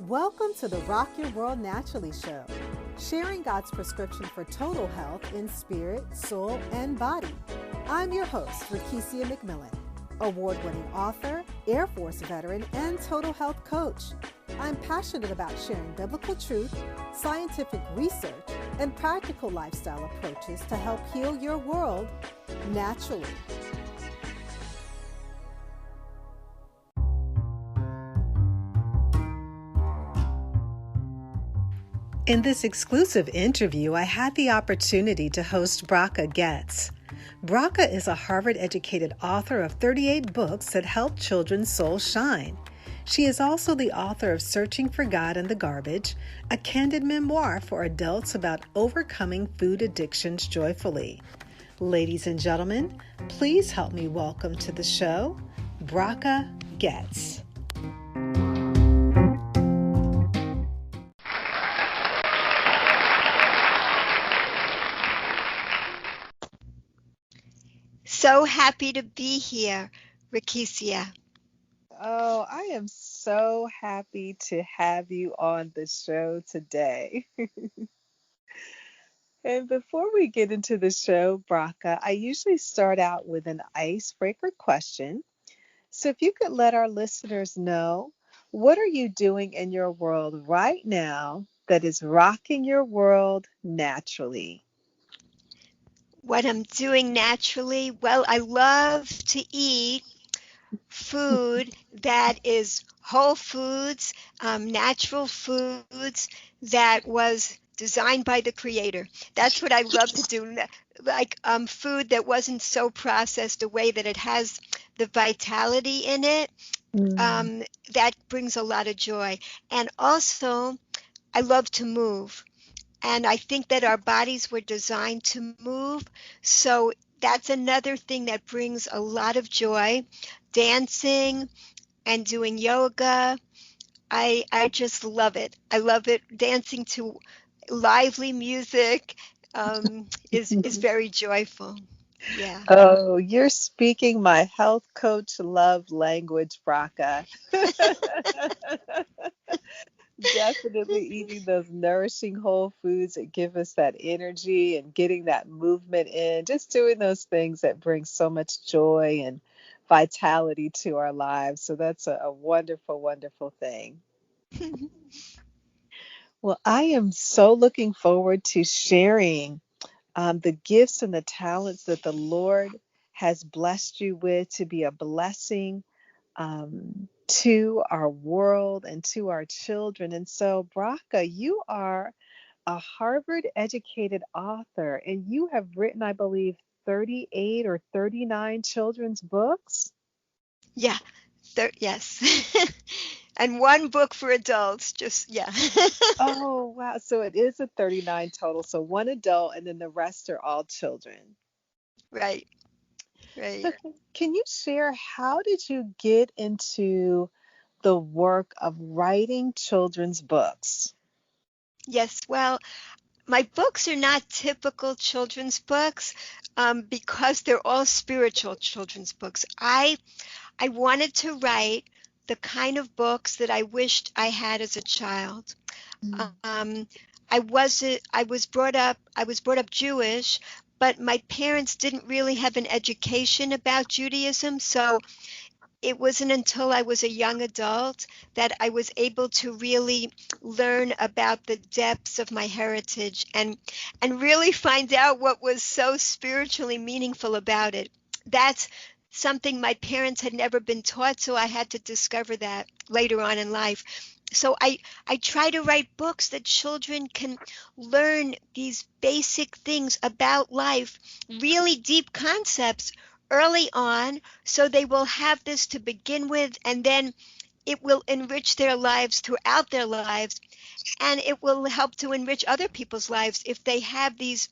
Welcome to the Rock Your World Naturally show, sharing God's prescription for total health in spirit, soul, and body. I'm your host, Rekishia McMillan, award-winning author, Air Force veteran, and total health coach. I'm passionate about sharing biblical truth, scientific research, and practical lifestyle approaches to help heal your world naturally. In this exclusive interview, I had the opportunity to host Bracha Goetz. Bracha is a Harvard-educated author of 38 books that help children's souls shine. She is also the author of Searching for God in the Garbage, a candid memoir for adults about overcoming food addictions joyfully. Ladies and gentlemen, please help me welcome to the show, Bracha Goetz. So happy to be here, Rekishia. Oh, I am so happy to have you on the show today. And before we get into the show, Bracha, I usually start out with an icebreaker question. So if you could let our listeners know, what are you doing in your world right now that is rocking your world naturally? What I'm doing naturally, well, I love to eat food that is whole foods, natural foods that was designed by the creator. That's what I love to do. Like food that wasn't so processed, a way that it has the vitality in it. That brings a lot of joy. And also, I love to move. And I think that our bodies were designed to move. So that's another thing that brings a lot of joy. Dancing and doing yoga. I just love it. I love it. Dancing to lively music is very joyful. Yeah. Oh, you're speaking my health coach love language, Bracha. Definitely eating those nourishing whole foods that give us that energy and getting that movement in, just doing those things that bring so much joy and vitality to our lives. So that's a wonderful, wonderful thing. Well, I am so looking forward to sharing the gifts and the talents that the Lord has blessed you with to be a blessing to our world and to our children. And so, Bracha, you are a Harvard educated author, and you have written, I believe, 38 or 39 children's books. Yeah. Yes. And one book for adults. Just, yeah. Oh, wow. So it is a 39 total. So one adult, and then the rest are all children. Right. Right. So can you share, how did you get into the work of writing children's books? Yes. Well, my books are not typical children's books because they're all spiritual children's books. I wanted to write the kind of books that I wished I had as a child. Mm. Um, I was brought up Jewish, but my parents didn't really have an education about Judaism, so it wasn't until I was a young adult that I was able to really learn about the depths of my heritage and really find out what was so spiritually meaningful about it. That's something my parents had never been taught, so I had to discover that later on in life. So I try to write books that children can learn these basic things about life, really deep concepts early on, so they will have this to begin with, and then it will enrich their lives throughout their lives, and it will help to enrich other people's lives if they have these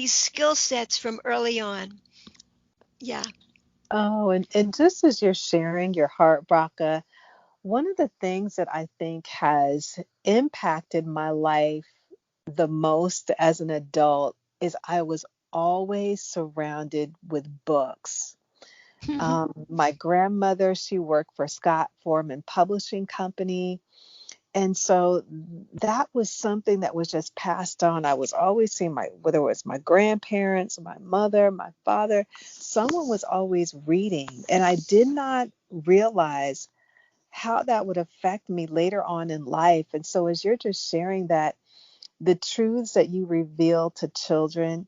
skill sets from early on. Yeah. Oh, and just as you're sharing your heart, Bracha, one of the things that I think has impacted my life the most as an adult is I was always surrounded with books. My grandmother, she worked for Scott Foreman Publishing Company, And so that was something that was just passed on. I was always seeing whether it was my grandparents, my mother, my father, someone was always reading. And I did not realize how that would affect me later on in life. And so as you're just sharing that, the truths that you reveal to children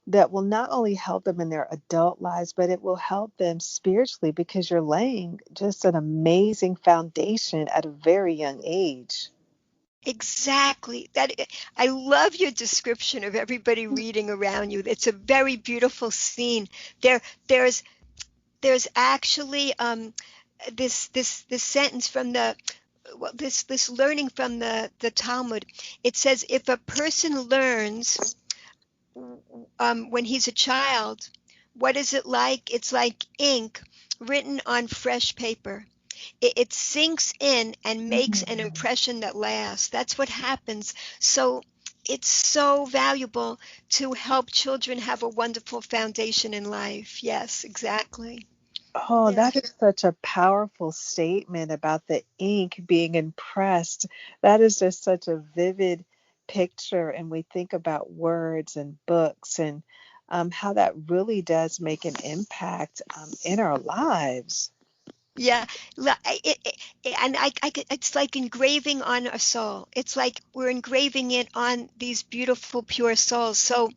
that will not only help them in their adult lives, but it will help them spiritually because you're laying just an amazing foundation at a very young age. Exactly. I love your description of everybody reading around you. It's a very beautiful scene. There, there's there's actually this sentence from the well, this learning from the Talmud. It says if a person learns when he's a child, what is it like? It's like ink written on fresh paper. It sinks in and makes an Mhm. impression that lasts. That's what happens. So it's so valuable to help children have a wonderful foundation in life. Yes, exactly. Oh, Yeah. that is such a powerful statement about the ink being impressed. That is just such a vivid picture. And we think about words and books and how that really does make an impact in our lives. Yeah, and it's like engraving on a soul. It's like we're engraving it on these beautiful, pure souls. So,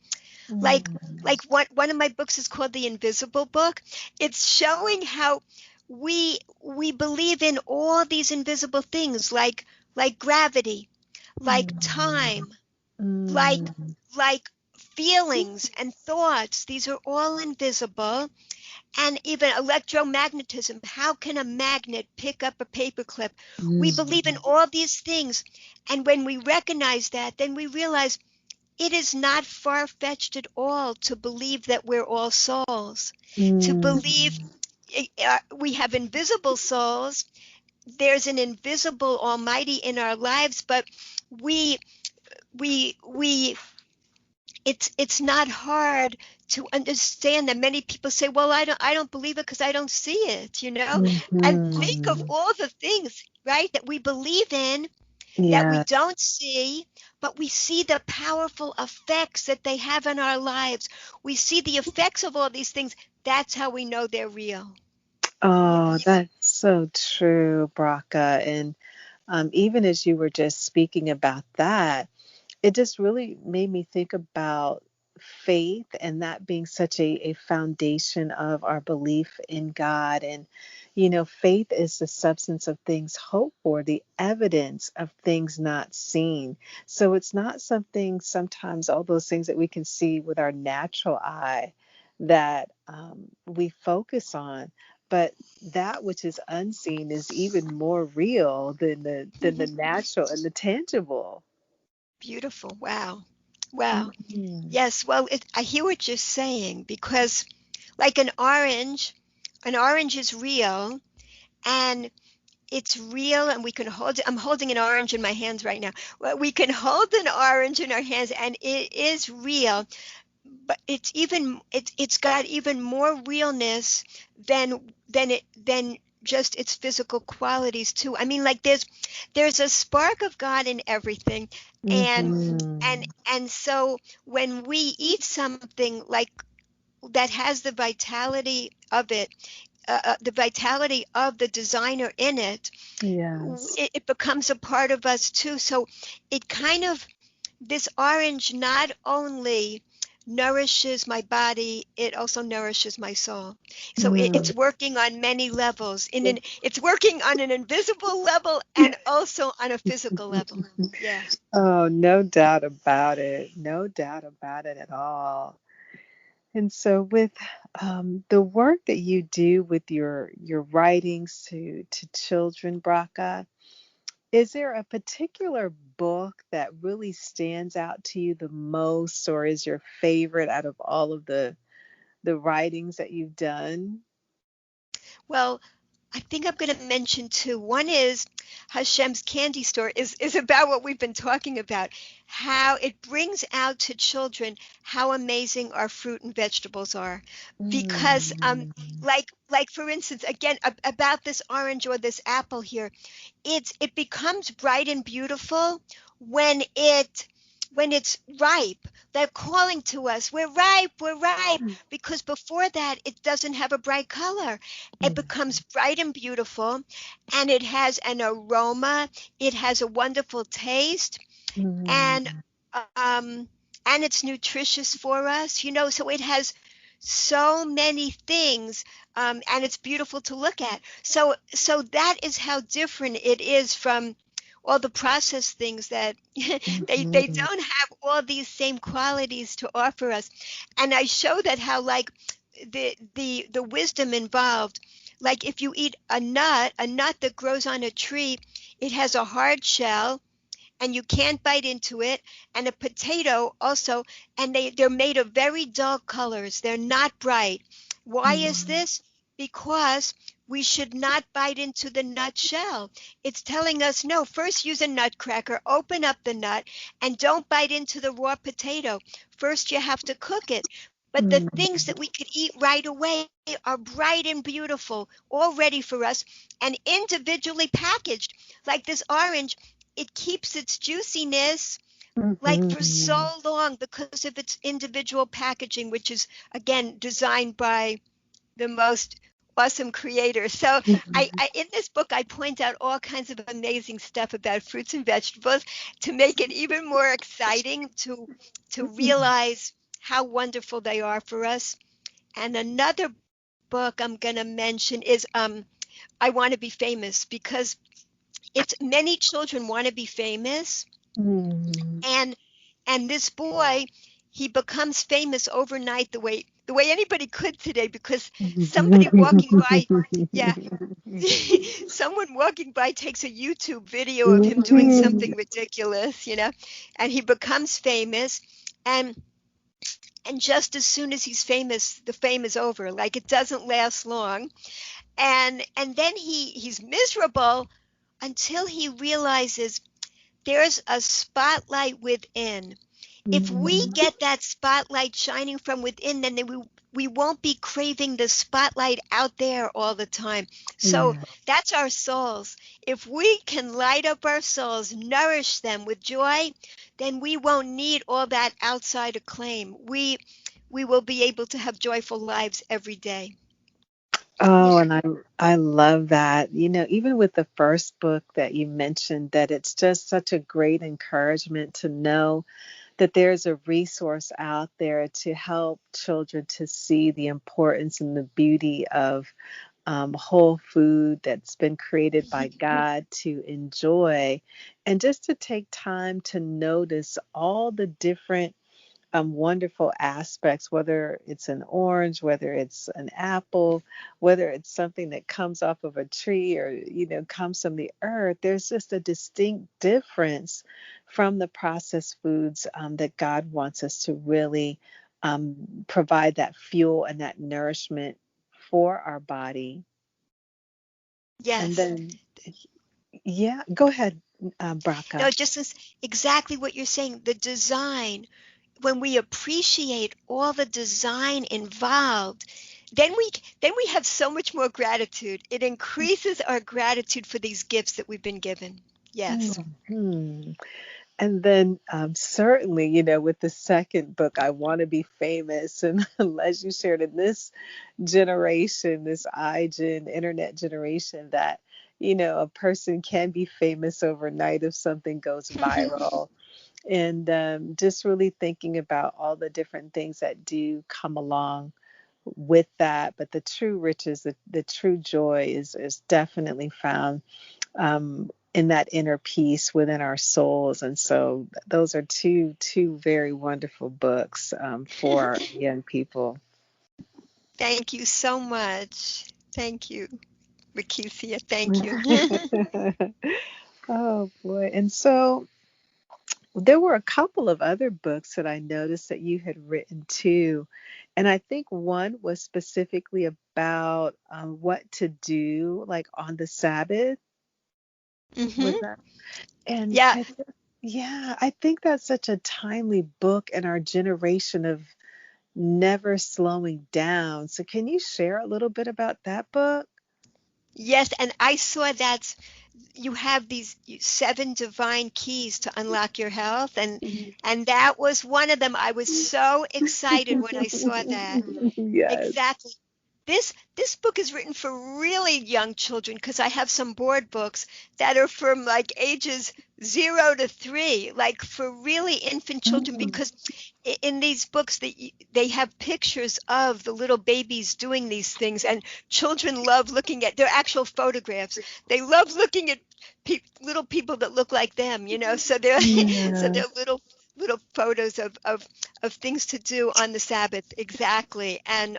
like, Mm, one of my books is called The Invisible Book. It's showing how we believe in all these invisible things, like gravity, like mm, time, like mm, like feelings and thoughts. These are all invisible, and even electromagnetism. How can a magnet pick up a paperclip? We believe in mm, all these things. And when we recognize that, then we realize it is not far fetched at all to believe that we're all souls, to believe mm, we have invisible souls. There's an invisible Almighty in our lives, but we we it's not hard to understand that. Many people say, well, I don't believe it because I don't see it, and think of mhm. all the things, right, that we believe in that we Yeah. don't see, but we see the powerful effects that they have in our lives. We see the effects of all these things. That's how we know they're real. Oh, Yes. that's so true, Braca. And even as you were just speaking about that, it just really made me think about faith and that being such a foundation of our belief in God. And, faith is the substance of things hoped for, the evidence of things not seen. So it's not something, sometimes all those things that we can see with our natural eye that we focus on. But that which is unseen is even more real than the natural and the tangible. Beautiful. Wow. Wow. Mhm. Yes. Well, I hear what you're saying, because like an orange is real, and it's real, and we can hold it. I'm holding an orange in my hands right now. Well, we can hold an orange in our hands, and it is real, but it's got even more realness than just its physical qualities too. I mean, like there's a spark of God in everything, and Mhm. and so when we eat something like that has the vitality of it, the vitality of the designer in it, Yes. it becomes a part of us too. So it kind of, this orange not only nourishes my body, it also nourishes my soul. So it's Mm. working on many levels. It's working on an invisible level and also on a physical level. Yeah. Oh, no doubt about it. No doubt about it at all. And so with the work that you do with your writings to children, Braca, is there a particular book that really stands out to you the most, or is your favorite out of all of the writings that you've done? Well, I think I'm going to mention two. One is Hashem's Candy Store is about what we've been talking about, how it brings out to children how amazing our fruit and vegetables are. Because like for instance, again about this orange or this apple here, it becomes bright and beautiful when it's ripe. They're calling to us, we're ripe, because before that it doesn't have a bright color. It becomes bright and beautiful, and it has an aroma, it has a wonderful taste, and um and it's nutritious for us, so it has so many things, and it's beautiful to look at. So that is how different it is from all the processed things that they don't have all these same qualities to offer us. And I show that how, like, the wisdom involved, like if you eat a nut that grows on a tree, it has a hard shell and you can't bite into it, and a potato also, and they're made of very dull colors. They're not bright. Why is this? Because we should not bite into the nut shell. It's telling us, no, first use a nutcracker, open up the nut, and don't bite into the raw potato. First you have to cook it. But the things that we could eat right away are bright and beautiful, all ready for us, and individually packaged. Like this orange, it keeps its juiciness like for so long because of its individual packaging, which is again designed by the most awesome creator. So I in this book I point out all kinds of amazing stuff about fruits and vegetables to make it even more exciting to realize how wonderful they are for us. And another book I'm going to mention is I Want to Be Famous, because it's many children want to be famous, and this boy, he becomes famous overnight the way anybody could today, because somebody walking by, yeah, someone walking by takes a YouTube video of him doing something ridiculous, and he becomes famous, and just as soon as he's famous, the fame is over. Like, it doesn't last long, and then he's miserable until he realizes there's a spotlight within. If we get that spotlight shining from within, then we won't be craving the spotlight out there all the time. So that's our souls. If we can light up our souls, nourish them with joy, then we won't need all that outside acclaim. We will be able to have joyful lives every day. Oh, and I love that. Even with the first book that you mentioned, that it's just such a great encouragement to know that there's a resource out there to help children to see the importance and the beauty of whole food that's been created by God to enjoy, and just to take time to notice all the different wonderful aspects, whether it's an orange, whether it's an apple, whether it's something that comes off of a tree or, comes from the earth. There's just a distinct difference from the processed foods that God wants us to really provide that fuel and that nourishment for our body. And Yes. then, yeah, go ahead, Bracha. No, just as exactly what you're saying, the design. When we appreciate all the design involved, then we have so much more gratitude. It increases our gratitude for these gifts that we've been given. Yes. Hmm. And then certainly, with the second book, I Want to Be Famous. And as you shared, in this generation, this iGen internet generation, that, a person can be famous overnight if something goes viral. And just really thinking about all the different things that do come along with that. But the true riches, the true joy is definitely found in that inner peace within our souls. And so those are two very wonderful books for young people. Thank you so much. Thank you, Rekishia. Thank you. Oh boy. And so there were a couple of other books that I noticed that you had written too. And I think one was specifically about what to do, like on the Sabbath. Was Hmm. that? And Yeah. yeah, I think that's such a timely book in our generation of never slowing down. So, can you share a little bit about that book? Yes, and I saw that you have these seven divine keys to unlock your health, and that was one of them. I was so excited when I saw that. Yes. Exactly. This book is written for really young children because I have some board books that are from like ages 0 to 3, like for really infant children. Mm. Because in these books they have pictures of the little babies doing these things, and children love looking at their actual photographs. They love looking at little people that look like them, So they're so Yeah. they're little photos of things to do on the Sabbath. Exactly. And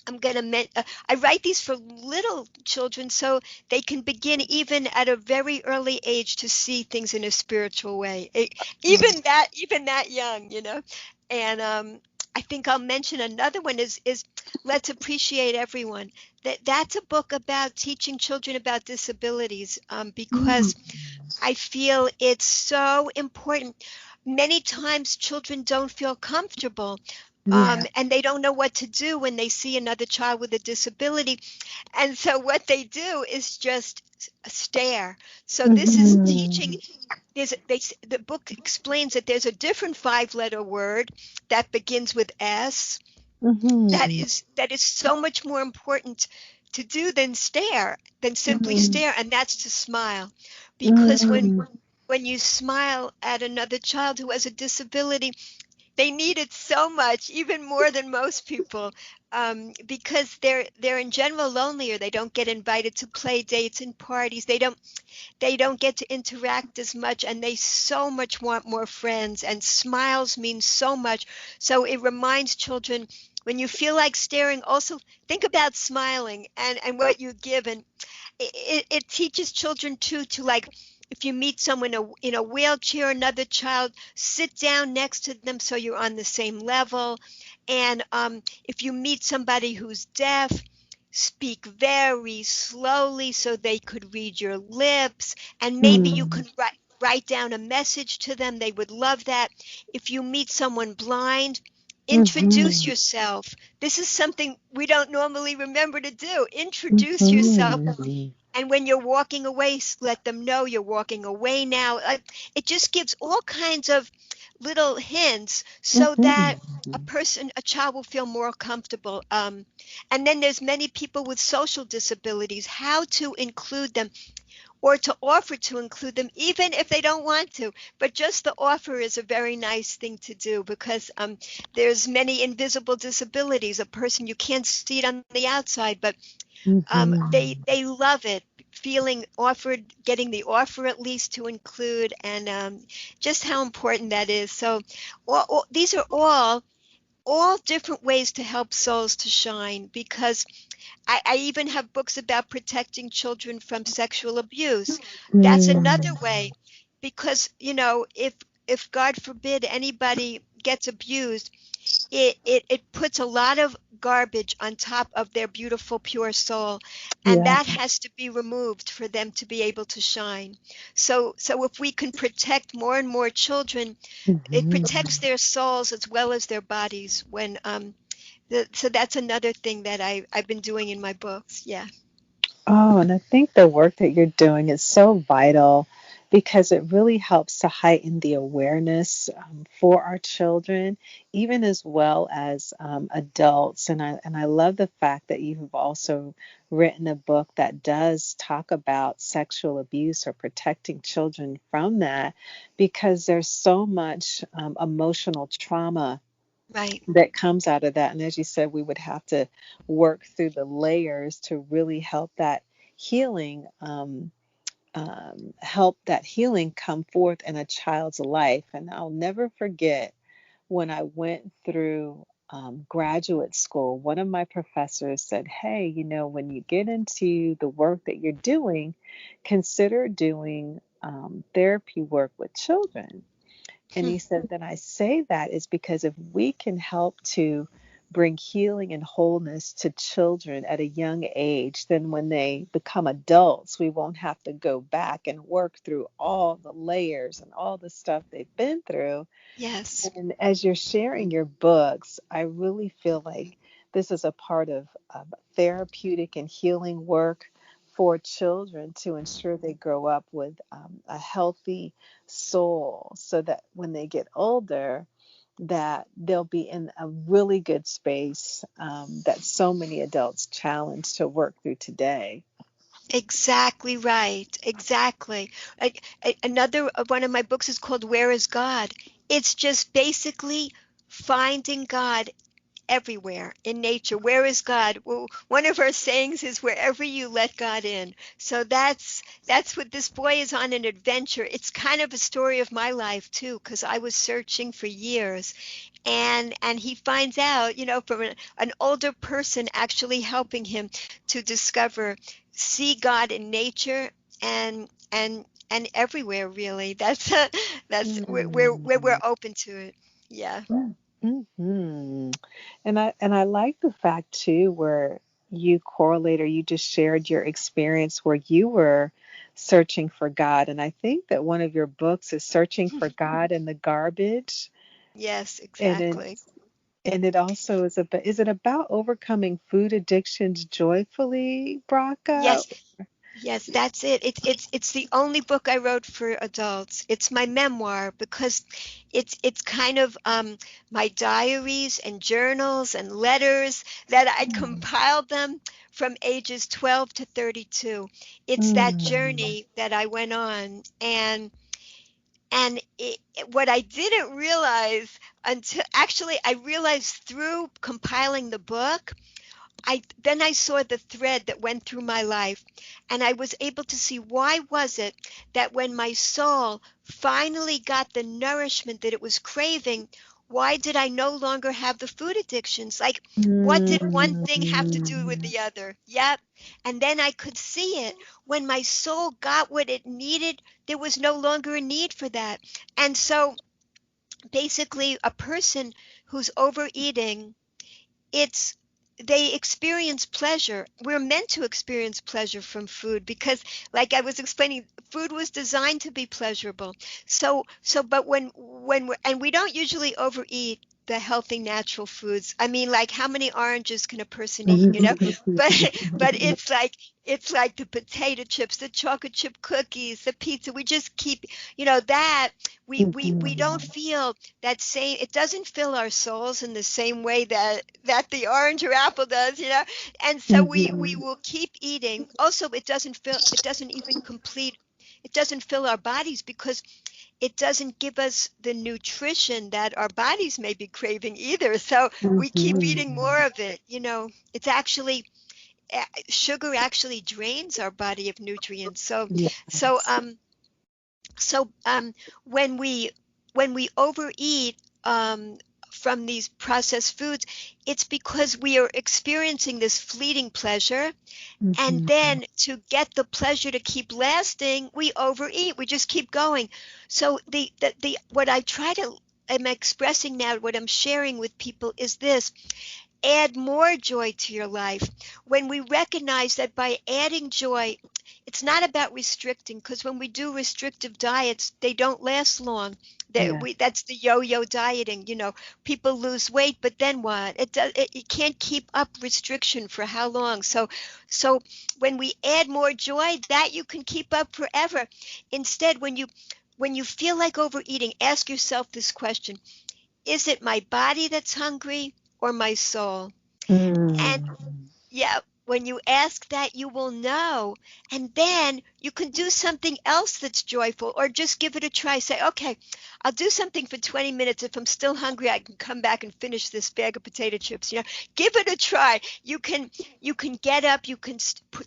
I'm going to I write these for little children so they can begin even at a very early age to see things in a spiritual way. Even that young. And I think I'll mention another one is Let's Appreciate Everyone. That's a book about teaching children about disabilities, Mm. because I feel it's so important. Many times children don't feel comfortable, Yeah. and they don't know what to do when they see another child with a disability. And so what they do is just stare. So this is teaching. Mhm. The book explains that there's a different five-letter word that begins with S that Mhm. is so much more important to do than simply Mhm. stare, and that's to smile. Because Mhm. when you smile at another child who has a disability, they need it so much, even more than most people, because they're in general lonelier. They don't get invited to play dates and parties. They don't get to interact as much, and they so much want more friends, and smiles mean so much. So it reminds children, when you feel like staring, also think about smiling and what you give. And it teaches children too to, like, if you meet someone in a wheelchair, another child, sit down next to them so you're on the same level. And if you meet somebody who's deaf, speak very slowly so they could read your lips, and maybe you Mhm. can write down a message to them. They would love that. If you meet someone blind, introduce Mhm. yourself. This is something we don't normally remember to do. Introduce yourself. Mhm. And when you're walking away, let them know you're walking away now. It just gives all kinds of little hints so that Mhm. a child will feel more comfortable. And then there's many people with social disabilities, how to include them or to offer to include them, even if they don't want to. But just the offer is a very nice thing to do, because there's many invisible disabilities. A person, you can't see it on the outside, but Mhm. they love it, feeling offered, getting the offer at least to include, and just how important that is. So these are all different ways to help souls to shine, because I even have books about protecting children from sexual abuse. That's Mhm. another way, because if God forbid anybody gets abused, it puts a lot of garbage on top of their beautiful, pure soul, and Yeah. that has to be removed for them to be able to shine. So if we can protect more and more children, it Mhm. protects their souls as well as their bodies. So that's another thing that I've been doing in my books. Yeah. Oh, and I think the work that you're doing is so vital because it really helps to heighten the awareness for our children, even as well as adults. And I love the fact that you've also written a book that does talk about sexual abuse or protecting children from that, because there's so much emotional trauma Right. that comes out of that. And as you said, we would have to work through the layers to really healing, help that healing come forth in a child's life. And I'll never forget when I went through graduate school, one of my professors said, "Hey, when you get into the work that you're doing, consider doing therapy work with children." And Hmm. he said that I say that is because if we can help to bring healing and wholeness to children at a young age, then when they become adults, we won't have to go back and work through all the layers and all the stuff they've been through. Yes. And as you're sharing your books, I really feel like this is a part of therapeutic and healing work for children to ensure they grow up with a healthy soul so that when they get older, that they'll be in a really good space that so many adults challenge to work through today. Exactly right. Exactly. Another one of my books is called Where is God? It's just basically finding God everywhere in nature. Where is God? Well, one of our sayings is wherever you let God in. So that's what this boy is on an adventure. It's kind of a story of my life too, because I was searching for years, and he finds out, from an older person actually helping him to discover, see God in nature and everywhere really. That's where we're Mm. open to it. Yeah. Mm-hmm. And I like the fact too where you correlate or you just shared your experience where you were searching for God. And I think that one of your books is Searching for God in the Garbage. Yes, And it exactly. and it also is it about overcoming food addictions joyfully, Braca? Yes, yes, that's it. It's the only book I wrote for adults. It's my memoir because it's kind of my diaries and journals and letters that I compiled them from ages 12 to 32. It's that Mm. journey that I went on, and what I didn't realize until actually I realized through compiling the book. I saw the thread that went through my life, and I was able to see why was it that when my soul finally got the nourishment that it was craving, why did I no longer have the food addictions? Like, what did one thing have to do with Mm. the other? Yep. And then I could see it. When my soul got what it needed, there was no longer a need for that. And so basically, a person who's overeating, it's they experience pleasure. We're meant to experience pleasure from food because, like I was explaining, food was designed to be pleasurable. But when we don't usually overeat the healthy natural foods. I mean, like how many oranges can a person eat, but it's like the potato chips, the chocolate chip cookies, the pizza. We just keep, that we don't Mhm. feel that same. It doesn't fill our souls in the same way that the orange or apple does, and so we Mhm. will keep eating. Also, it doesn't fill our bodies because it doesn't give us the nutrition that our bodies may be craving either, so we keep eating more Mhm. of it. It's actually, sugar actually drains our body of nutrients. so so Yes. um so when we overeat, from these processed foods, it's because we are experiencing this fleeting pleasure, and Mhm. then to get the pleasure to keep lasting, we overeat. We just keep going. So the what I try to am expressing now, what I'm sharing with people is this: add more joy to your life. When we recognize that by adding joy, it's not about restricting, because when we do restrictive diets, they don't last long. Yeah. That's the yo-yo dieting. People lose weight, but then what? You can't keep up restriction for how long? So when we add more joy, that you can keep up forever. Instead, when you feel like overeating, ask yourself this question: is it my body that's hungry or my soul? And Mm. yeah, when you ask that, you will know. And then you can do something else that's joyful, or just give it a try. Say, okay, I'll do something for 20 minutes. If I'm still hungry, I can come back and finish this bag of potato chips. Give it a try. You can get up, you can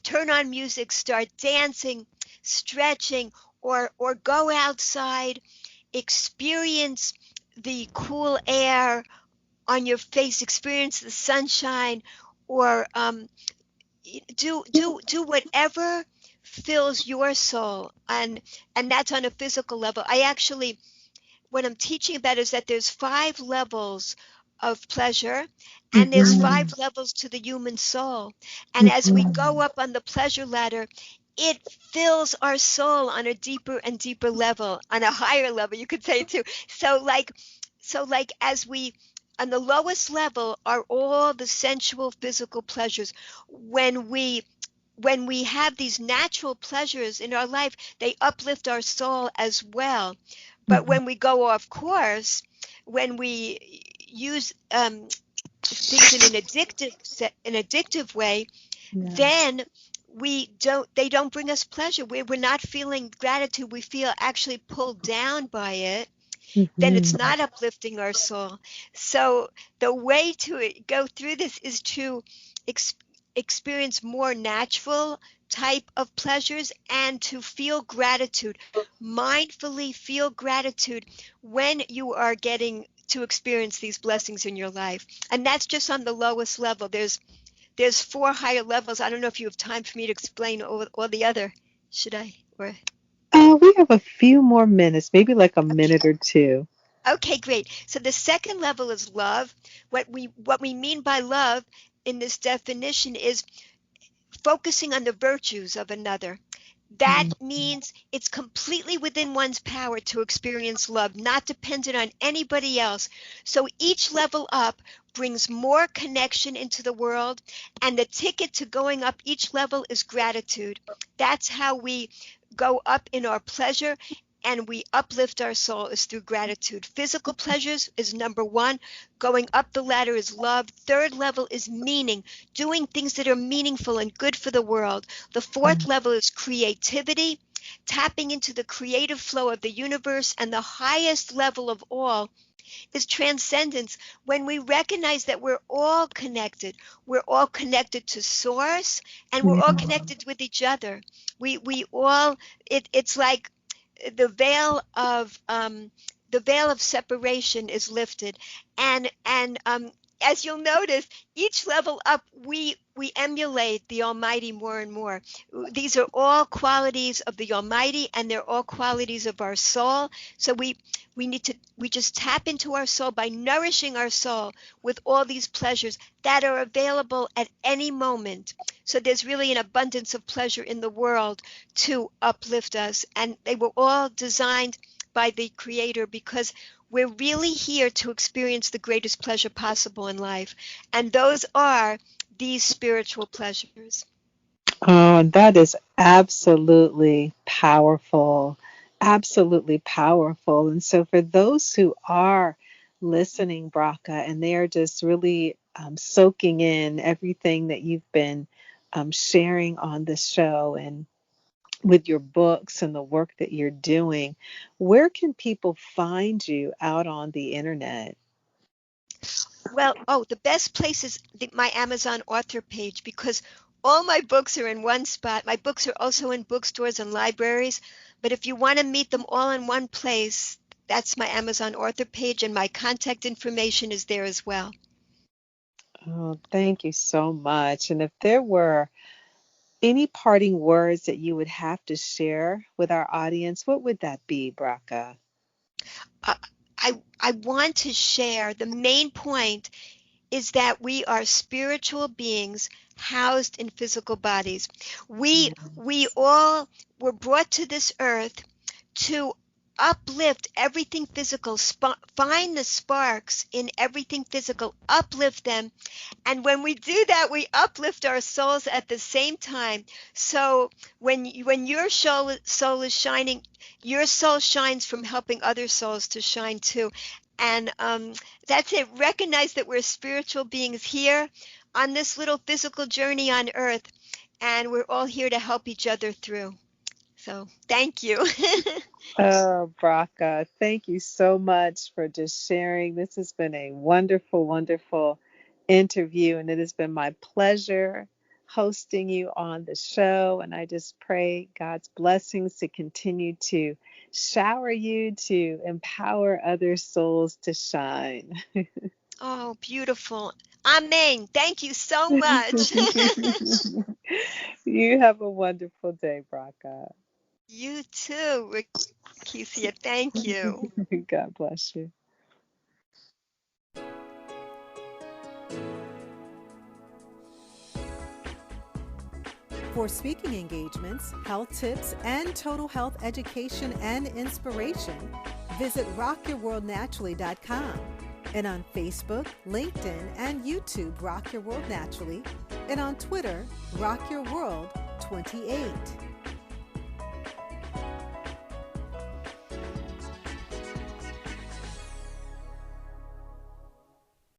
turn on music, start dancing, stretching, or go outside, experience the cool air on your face, experience the sunshine, or do whatever fills your soul, and that's on a physical level. I actually, what I'm teaching about is that there's 5 levels of pleasure, and there's 5 levels to the human soul. And as we go up on the pleasure ladder, it fills our soul on a deeper and deeper level, on a higher level, you could say too. So like as we on the lowest level are all the sensual physical pleasures. When we have these natural pleasures in our life, they uplift our soul as well. But when we go off course, when we use things in an addictive way, then they don't bring us pleasure. We're not feeling gratitude. We feel actually pulled down by it. Then it's not uplifting our soul. So the way to go through this is to ex- experience more natural type of pleasures and to feel gratitude, mindfully feel gratitude when you are getting to experience these blessings in your life. And that's just on the lowest level. There's 4 higher levels. I don't know if you have time for me to explain all the other. Should I? Or We have a few more minutes, maybe like a okay. minute or two. Okay, great. So the second level is love. What we mean by love in this definition is focusing on the virtues of another. That means it's completely within one's power to experience love, not dependent on anybody else. So each level up brings more connection into the world, and the ticket to going up each level is gratitude. That's how we go up in our pleasure and we uplift our soul is through gratitude. Physical pleasures is number 1. Going up the ladder is love. Third level is meaning, doing things that are meaningful and good for the world. The 4th level is creativity, tapping into the creative flow of the universe. And the highest level of all is transcendence, when we recognize that we're all connected. We're all connected to source, and we're all connected with each other. We all, it's like the veil of separation is lifted, and as you'll notice, each level up we emulate the Almighty more and more. These are all qualities of the Almighty, and they're all qualities of our soul. So we just tap into our soul by nourishing our soul with all these pleasures that are available at any moment. So there's really an abundance of pleasure in the world to uplift us, and they were all designed by the Creator because we're really here to experience the greatest pleasure possible in life, and those are these spiritual pleasures. Oh, that is absolutely powerful. Absolutely powerful. And so, for those who are listening, Bracha, and they are just really soaking in everything that you've been sharing on the show and with your books and the work that you're doing, where can people find you out on the internet? Well, the best place is my Amazon author page, because all my books are in one spot. My books are also in bookstores and libraries, but if you want to meet them all in one place, that's my Amazon author page, and my contact information is there as well. Oh, thank you so much. And if there were any parting words that you would have to share with our audience, what would that be, Bracha? Uh, I want to share the main point is that we are spiritual beings housed in physical bodies. We all were brought to this earth to uplift everything physical, find the sparks in everything physical, uplift them, and when we do that, we uplift our souls at the same time. So when your soul is shining, your soul shines from helping other souls to shine too. And that's it. Recognize that we're spiritual beings here on this little physical journey on earth, and we're all here to help each other through. So thank you. Oh, Bracha, thank you so much for just sharing. This has been a wonderful, wonderful interview, and it has been my pleasure hosting you on the show. And I just pray God's blessings to continue to shower you, to empower other souls to shine. Oh, beautiful. Amen. Thank you so much. You have a wonderful day, Bracha. You too, Rekishia. Thank you. God bless you. For speaking engagements, health tips, and total health education and inspiration, visit rockyourworldnaturally.com and on Facebook, LinkedIn, and YouTube, Rock Your World Naturally, and on Twitter, Rock Your World 28.